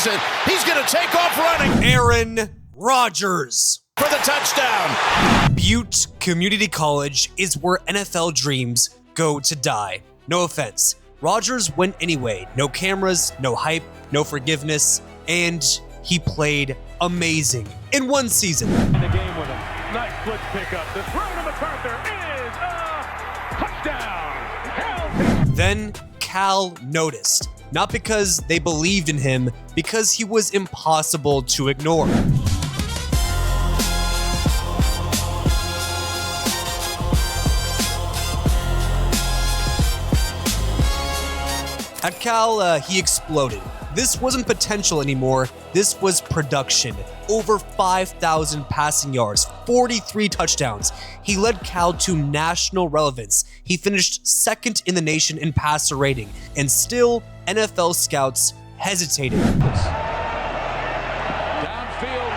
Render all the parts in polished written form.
throws it. He's going to take off running. Aaron Rodgers For the touchdown. Butte Community College is where NFL dreams go to die. No offense. Rodgers went anyway. No cameras, no hype, no forgiveness, and he played amazing in one season. In the game with him. Nice quick pickup. The throw to MacArthur is a touchdown. Then Cal noticed. Not because they believed in him, because he was impossible to ignore. At Cal, he exploded. This wasn't potential anymore, this was production. Over 5,000 passing yards, 43 touchdowns. He led Cal to national relevance. He finished second in the nation in passer rating, and still, NFL scouts hesitated. Downfield,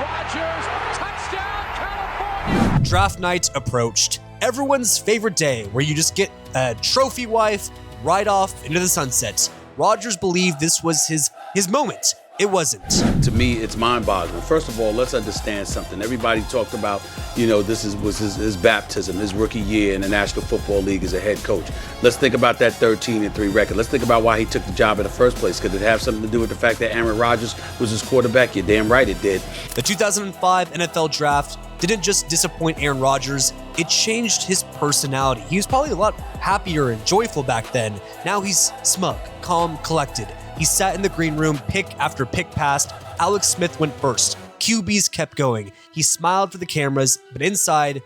Rodgers, touchdown, California! Draft night approached. Everyone's favorite day, where you just get a trophy wife, ride off into the sunset. Rodgers believed this was his moment. It wasn't. To me, it's mind-boggling. First of all, let's understand something. Everybody talked about, this was his baptism, his rookie year in the National Football League as a head coach. Let's think about that 13-3 record. Let's think about why he took the job in the first place. Could it have something to do with the fact that Aaron Rodgers was his quarterback? You're damn right it did. The 2005 NFL Draft didn't just disappoint Aaron Rodgers, it changed his personality. He was probably a lot happier and joyful back then. Now he's smug, calm, collected. He sat in the green room, pick after pick passed. Alex Smith went first. QBs kept going. He smiled for the cameras, but inside,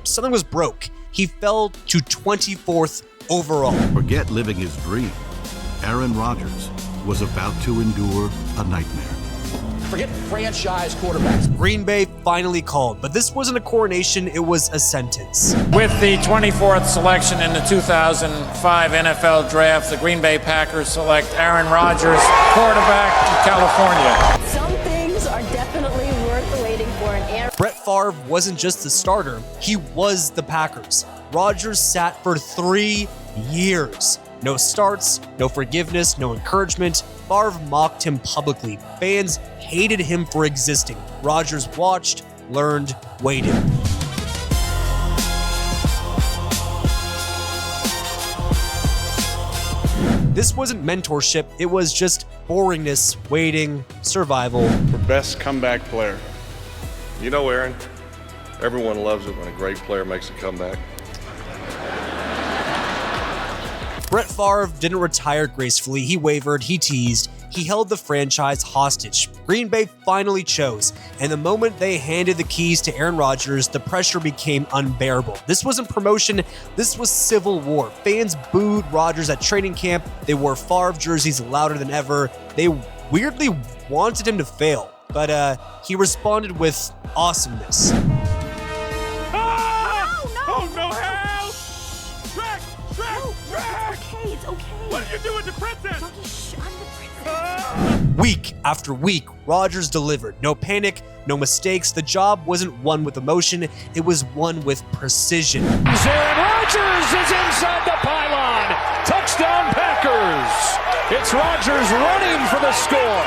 something was broke. He fell to 24th overall. Forget living his dream. Aaron Rodgers was about to endure a nightmare. Forget franchise quarterbacks. Green Bay finally called, but this wasn't a coronation, it was a sentence. With the 24th selection in the 2005 NFL Draft, the Green Bay Packers select Aaron Rodgers, quarterback of California. Some things are definitely worth waiting for an Aaron. Brett Favre wasn't just the starter, he was the Packers. Rodgers sat for 3 years. No starts, no forgiveness, no encouragement. Favre mocked him publicly. Fans hated him for existing. Rodgers watched, learned, waited. This wasn't mentorship, it was just boringness, waiting, survival. For best comeback player. You know, Aaron, everyone loves it when a great player makes a comeback. Brett Favre didn't retire gracefully, he wavered, he teased, he held the franchise hostage. Green Bay finally chose, and the moment they handed the keys to Aaron Rodgers, the pressure became unbearable. This wasn't promotion, this was civil war. Fans booed Rodgers at training camp, they wore Favre jerseys louder than ever, they weirdly wanted him to fail, but he responded with awesomeness. What did you do with the princess? Week after week, Rodgers delivered. No panic, no mistakes. The job wasn't won with emotion, it was won with precision. Aaron Rodgers is inside the pylon. Touchdown Packers. It's Rodgers running for the score.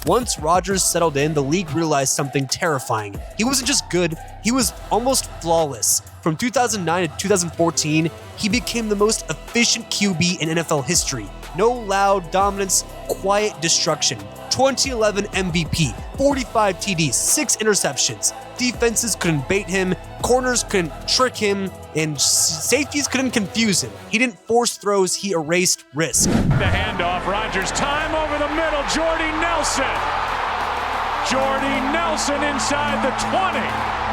Once Rodgers settled in, the league realized something terrifying. He wasn't just good, he was almost flawless. From 2009 to 2014, he became the most efficient QB in NFL history. No loud dominance, quiet destruction. 2011 MVP, 45 TDs, 6 interceptions. Defenses couldn't bait him, corners couldn't trick him, and safeties couldn't confuse him. He didn't force throws, he erased risk. The handoff, Rodgers, time over the middle, Jordy Nelson. Jordy Nelson inside the 20.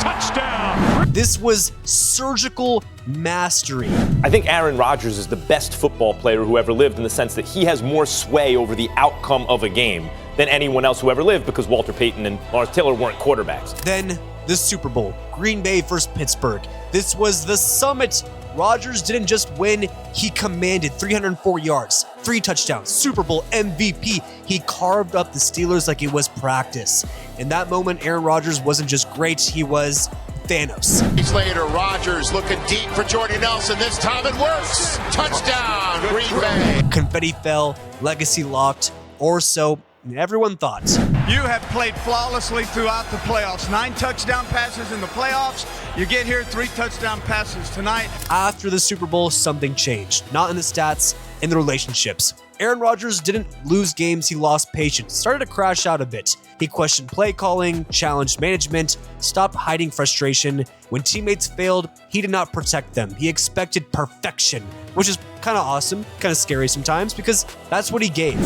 Touchdown. This was surgical mastery. I think Aaron Rodgers is the best football player who ever lived in the sense that he has more sway over the outcome of a game than anyone else who ever lived because Walter Payton and Lawrence Taylor weren't quarterbacks. Then the Super Bowl, Green Bay versus Pittsburgh. This was the summit. Rodgers didn't just win, he commanded 304 yards, 3 touchdowns, Super Bowl MVP. He carved up the Steelers like it was practice. In that moment, Aaron Rodgers wasn't just great, he was Thanos. Later, Rodgers looking deep for Jordy Nelson. This time it works. Touchdown, Green Confetti fell, legacy locked, or so everyone thought. You have played flawlessly throughout the playoffs. 9 touchdown passes in the playoffs. You get here, 3 touchdown passes tonight. After the Super Bowl, something changed. Not in the stats, in the relationships. Aaron Rodgers didn't lose games, he lost patience, started to crash out a bit. He questioned play calling, challenged management, stopped hiding frustration. When teammates failed, he did not protect them. He expected perfection, which is kind of awesome, kind of scary sometimes, because that's what he gave.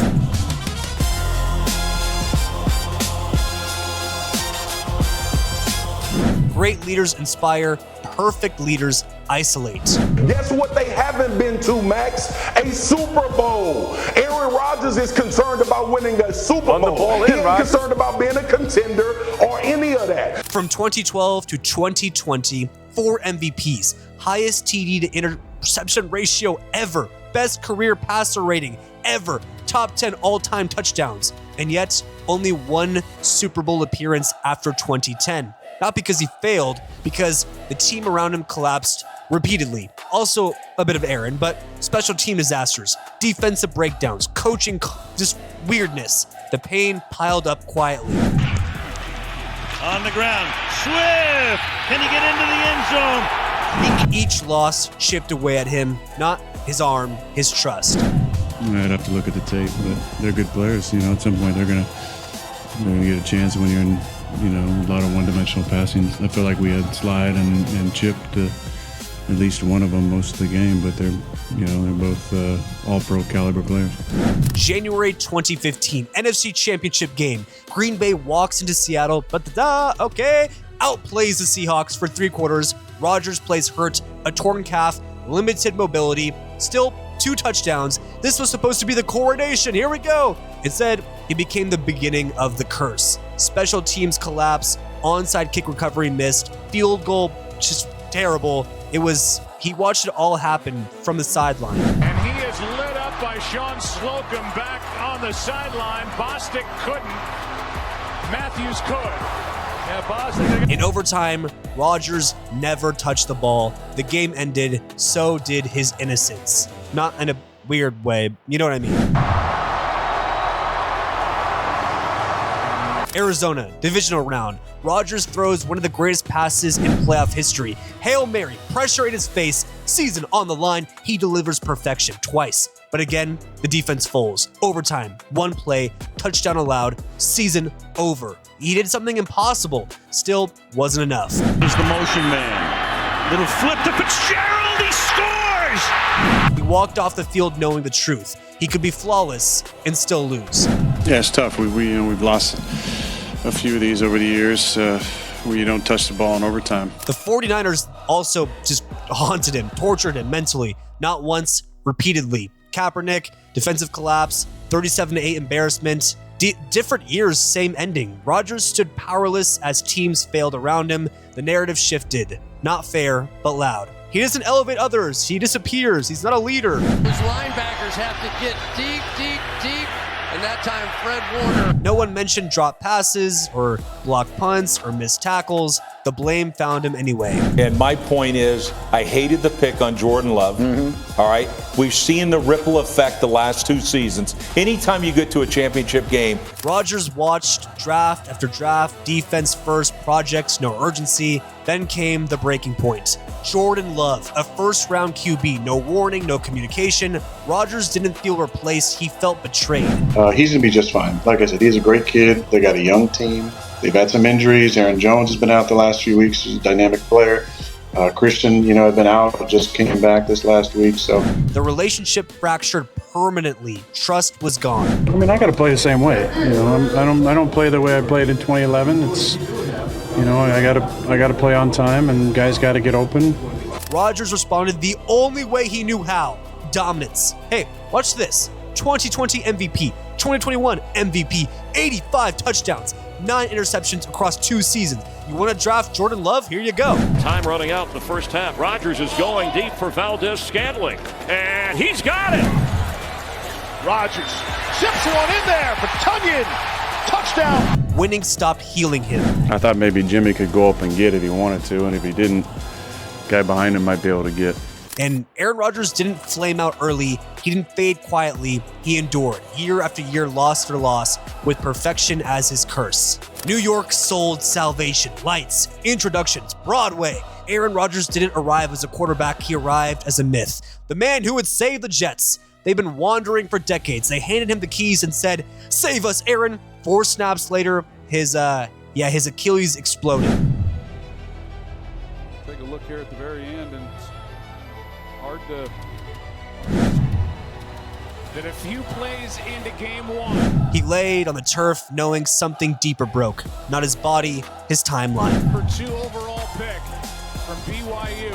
Great leaders inspire, perfect leaders isolate. Guess what they haven't been to, Max? A Super Bowl. Aaron Rodgers is concerned about winning a Super Bowl. He ain't concerned about being a contender or any of that. From 2012 to 2020, 4 MVPs, highest TD to interception ratio ever, best career passer rating ever, top 10 all-time touchdowns, and yet only 1 Super Bowl appearance after 2010. Not because he failed, because the team around him collapsed repeatedly. Also a bit of Aaron, but special team disasters, defensive breakdowns, coaching, just weirdness. The pain piled up quietly. On the ground, Swift! Can he get into the end zone? Each loss chipped away at him, not his arm, his trust. I'd have to look at the tape, but they're good players. You know, at some point they're gonna get a chance when you're in, you know, a lot of one-dimensional passing. I feel like we had Slide and Chip to at least one of them most of the game, but they're both all-pro caliber players. January 2015, NFC Championship game. Green Bay walks into Seattle, but outplays the Seahawks for 3 quarters. Rodgers plays hurt, a torn calf, limited mobility, still 2 touchdowns. This was supposed to be the coronation. Here we go. Instead, it became the beginning of the curse. Special teams collapse, onside kick recovery missed, field goal just terrible. He watched it all happen from the sideline. And he is lit up by Sean Slocum back on the sideline. Bostic couldn't. Matthews could. Yeah, Bostic. In overtime, Rodgers never touched the ball. The game ended, so did his innocence. Not in a weird way, you know what I mean? Arizona, divisional round. Rodgers throws one of the greatest passes in playoff history. Hail Mary, pressure in his face, season on the line. He delivers perfection twice. But again, the defense folds. Overtime, 1 play, touchdown allowed, season over. He did something impossible. Still wasn't enough. He's the motion man. Little flip to Fitzgerald. He scores! He walked off the field knowing the truth. He could be flawless and still lose. Yeah, it's tough. We've lost a few of these over the years where you don't touch the ball in overtime. The 49ers also just haunted him, tortured him mentally, not once, repeatedly. Kaepernick, defensive collapse, 37-8 embarrassment. Different years, same ending. Rodgers stood powerless as teams failed around him. The narrative shifted. Not fair, but loud. He doesn't elevate others. He disappears. He's not a leader. His linebackers have to get deep, and that time Fred Warner. No one mentioned drop passes or blocked punts or missed tackles. The blame found him anyway. And my point is, I hated the pick on Jordan Love. All right? We've seen the ripple effect the last 2 seasons. Anytime you get to a championship game. Rodgers watched draft after draft, defense first, projects, no urgency. Then came the breaking point. Jordan Love, a first-round QB, no warning, no communication. Rodgers didn't feel replaced. He felt betrayed. He's going to be just fine. Like I said, he's a great kid. They got a young team. They've had some injuries. Aaron Jones has been out the last few weeks. He's a dynamic player. Christian, had been out, just came back this last week. So the relationship fractured permanently. Trust was gone. I mean, I got to play the same way. I don't play the way I played in 2011. It's, I got to play on time, and guys got to get open. Rodgers responded the only way he knew how: dominance. Hey, watch this. 2020 MVP, 2021 MVP, 85 touchdowns, 9 interceptions across 2 seasons. You want to draft Jordan Love? Here you go. Time running out in the first half. Rodgers is going deep for Valdez-Scantling, and he's got it. Rodgers zips one in there for Tunyon. Touchdown. Winning stopped healing him. I thought maybe Jimmy could go up and get it if he wanted to, and if he didn't, the guy behind him might be able to get. And Aaron Rodgers didn't flame out early. He didn't fade quietly. He endured year after year, loss after loss, with perfection as his curse. New York sold salvation, lights, introductions, Broadway. Aaron Rodgers didn't arrive as a quarterback. He arrived as a myth. The man who would save the Jets. They've been wandering for decades. They handed him the keys and said, "Save us, Aaron." 4 snaps later, his Achilles exploded. Take a look here at the very end, and it's hard to. That a few plays into game 1. He laid on the turf knowing something deeper broke. Not his body, his timeline. Number 2 overall pick from BYU.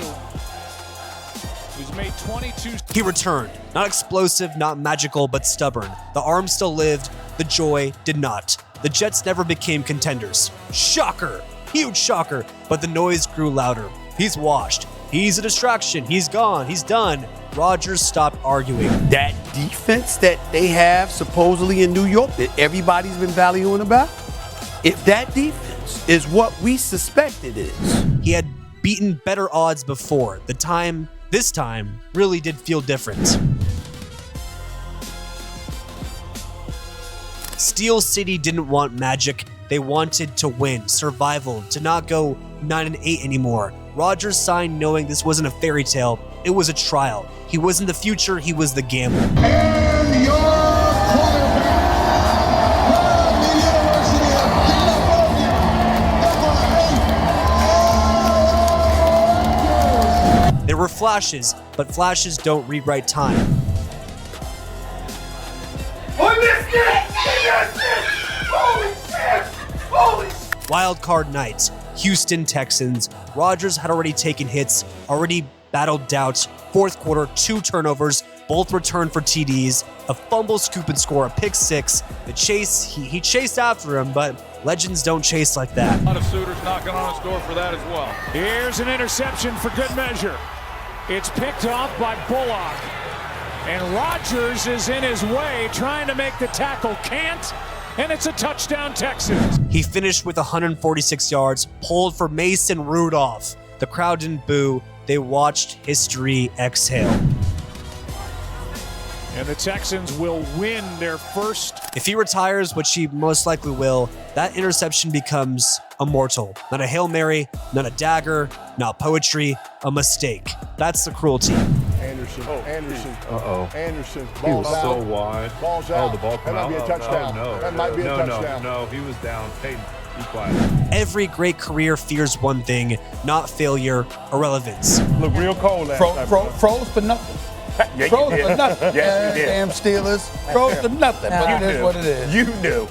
He's made 22. He returned. Not explosive, not magical, but stubborn. The arm still lived. The joy did not. The Jets never became contenders. Shocker! Huge shocker. But the noise grew louder. He's washed. He's a distraction. He's gone. He's done. Rodgers stopped arguing. That defense that they have supposedly in New York that everybody's been valuing about, if that defense is what we suspect it is. He had beaten better odds before. This time really did feel different. Steel City didn't want magic. They wanted to win, survival, to not go 9-8 anymore. Rodgers signed knowing this wasn't a fairy tale. It was a trial. He wasn't the future, he was the gamble. And your quarterback from the University of California, number 8. There were flashes, but flashes don't rewrite time. Wild card night, Houston Texans. Rodgers had already taken hits, already battled doubt. Fourth quarter, 2 turnovers, both returned for TDs, a fumble, scoop and score, a pick 6. The chase, he chased after him, but legends don't chase like that. A lot of suitors knocking on his door for that as well. Here's an interception for good measure. It's picked off by Bullock. And Rodgers is in his way, trying to make the tackle. Can't. And it's a touchdown, Texans. He finished with 146 yards, pulled for Mason Rudolph. The crowd didn't boo. They watched history exhale. And the Texans will win their first. If he retires, which he most likely will, that interception becomes immortal. Not a Hail Mary, not a dagger, not poetry, a mistake. That's the cruelty. Anderson. Anderson. He was Ball's so out. wide. Ball's out. Oh, the ball came That out. might be a touchdown. That might be a touchdown. No, he was down. Peyton, be quiet. Every great career fears one thing, not failure, irrelevance. Look real cold last night. Froze for nothing. Yeah, Froze for nothing. Yes, you did. Damn Steelers. Froze for nothing. But it is what it is. You knew.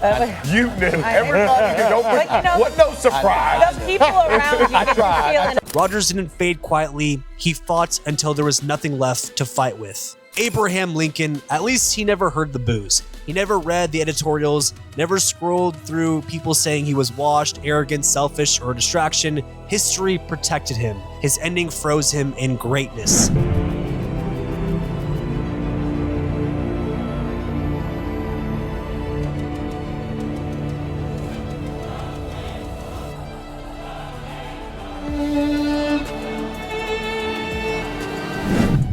You knew. Everybody knew. What no surprise. The people around you. I tried. Rodgers didn't fade quietly. He fought until there was nothing left to fight with. Abraham Lincoln, at least he never heard the boos. He never read the editorials, never scrolled through people saying he was washed, arrogant, selfish, or a distraction. History protected him. His ending froze him in greatness.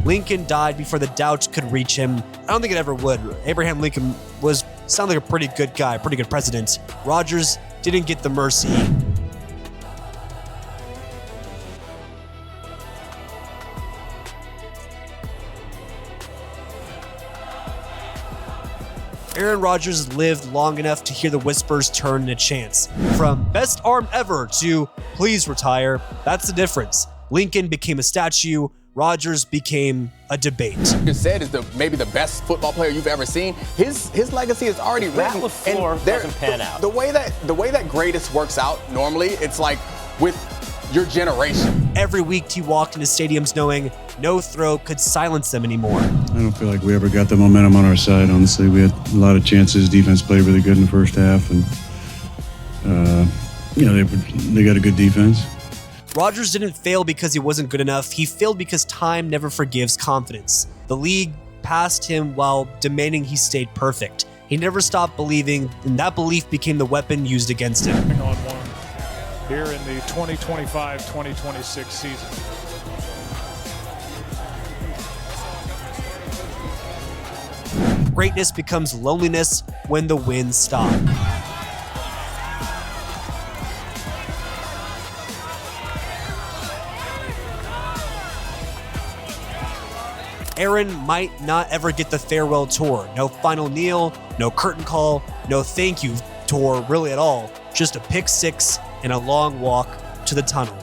Lincoln died before the doubt could reach him. I don't think it ever would. Abraham Lincoln sounded like a pretty good guy, pretty good president. Rodgers didn't get the mercy. Aaron Rodgers lived long enough to hear the whispers turn into chants. From best arm ever to please retire, that's the difference. Lincoln became a statue. Rodgers became a debate. You said is maybe the best football player you've ever seen. His legacy is already written. That LaFleur doesn't pan out. The way that greatest works out normally, it's like with your generation. Every week he walked into stadiums knowing no throw could silence them anymore. I don't feel like we ever got the momentum on our side, honestly. We had a lot of chances. Defense played really good in the first half, and they got a good defense. Rodgers didn't fail because he wasn't good enough. He failed because time never forgives confidence. The league passed him while demanding he stayed perfect. He never stopped believing, and that belief became the weapon used against him. On one here in the 2025-2026 season. Greatness becomes loneliness when the wins stop. Aaron might not ever get the farewell tour. No final kneel, no curtain call, no thank you tour really at all. Just a pick six and a long walk to the tunnel.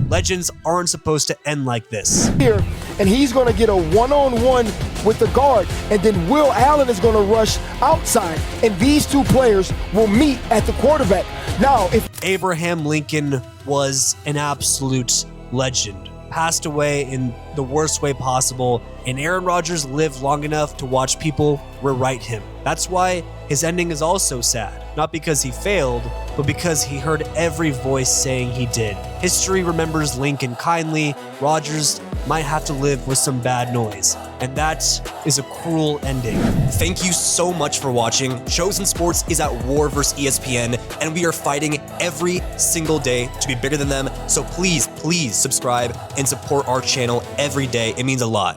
Legends aren't supposed to end like this. Here, and he's going to get a one-on-one with the guard, and then Will Allen is going to rush outside, and these two players will meet at the quarterback. Now, if Abraham Lincoln was an absolute legend, passed away in the worst way possible, and Aaron Rodgers lived long enough to watch people rewrite him. That's why his ending is also sad. Not because he failed, but because he heard every voice saying he did. History remembers Lincoln kindly. Rodgers might have to live with some bad noise. And that is a cruel ending. Thank you so much for watching. Chosen Sports is at war versus ESPN, and we are fighting every single day to be bigger than them. So please, please subscribe and support our channel every day. It means a lot.